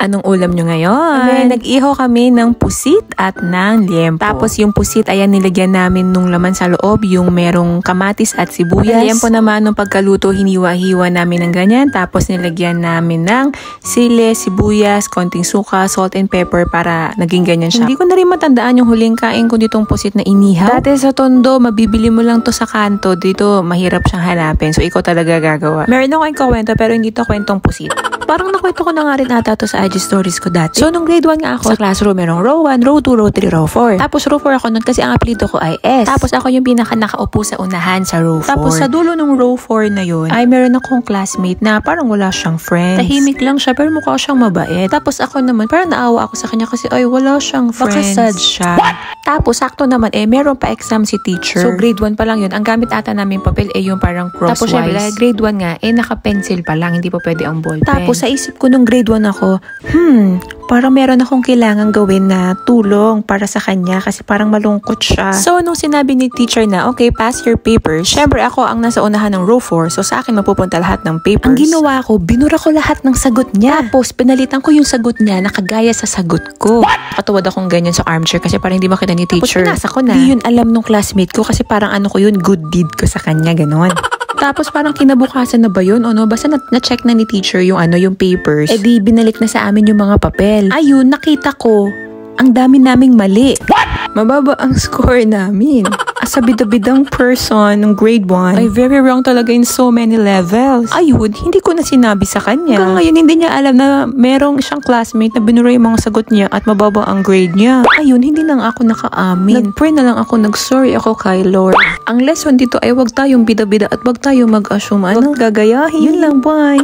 Anong ulam nyo ngayon? Nag-iho kami ng pusit at ng liempo. Tapos yung pusit, ayan, nilagyan namin nung laman sa loob, yung merong kamatis at sibuyas. Liempo naman, nung pagkaluto, hiniwa-hiwa namin ng ganyan. Tapos nilagyan namin ng sili, sibuyas, konting suka, salt and pepper para naging ganyan siya. Hindi ko na rin matandaan yung huling kain ko ditong pusit na inihaw. Dati sa Tondo, mabibili mo lang to sa kanto. Dito, mahirap siyang hanapin. So, ikaw talaga gagawa. Meron akong kwento, pero hindi to kwentong pusit. Parang nakwento ko na nga rin ata to sa IG stories ko dati. So, nung grade 1 nga ako, sa classroom, merong row 1, row 2, row 3, row 4. Tapos, row 4 ako nun kasi ang apelido ko ay S. Tapos, ako yung pinaka nakaupo sa unahan sa row 4. Tapos, sa dulo ng row 4 na yun, ay meron akong classmate na parang wala siyang friends. Tahimik lang siya, pero mukha siyang mabait. Tapos, ako naman, parang naawa ako sa kanya kasi, ay, wala siyang friends. Baka sad siya. Tapos, sakto naman, meron pa exam si teacher. So, grade 1 pa lang yun. Ang gamit ata namin papel, yung parang crosswise. Tapos, syempre, grade 1 nga, naka-pencil pa lang, hindi pa pwede ang ballpen. Tapos, sa isip ko nung grade 1 ako, parang meron akong kailangan gawin na tulong para sa kanya kasi parang malungkot siya. So, nung sinabi ni teacher na, okay, pass your papers, syempre ako ang nasa unahan ng row 4, so sa akin mapupunta lahat ng papers. Ang ginawa ko, binura ko lahat ng sagot niya. Tapos, pinalitan ko yung sagot niya na kagaya sa sagot ko. Katuwad akong ganyan sa armchair kasi parang hindi makita ni teacher. Tapos, pinasa ko na. Hindi yun alam nung classmate ko kasi parang ano ko yun, good deed ko sa kanya, ganon. Tapos parang kinabukasan na ba yun o no? Basta na-check na ni teacher yung yung papers. Di binalik na sa amin yung mga papel. Ayun, nakita ko, ang dami naming mali. What? Mababa ang score namin. As a bidabidang person ng grade 1, ay very wrong talaga in so many levels. Ayun, hindi ko na sinabi sa kanya. Hanggang ngayon, hindi niya alam na merong siyang classmate na binura yung mga sagot niya at mababa ang grade niya. Ayun, hindi na ako nakaamin. Nag-pray na lang ako, nag-sorry ako kay Lord. Ang lesson dito ay wag tayong bida-bida at wag tayong mag-assume. Wag gagayahin. Yun lang, bye.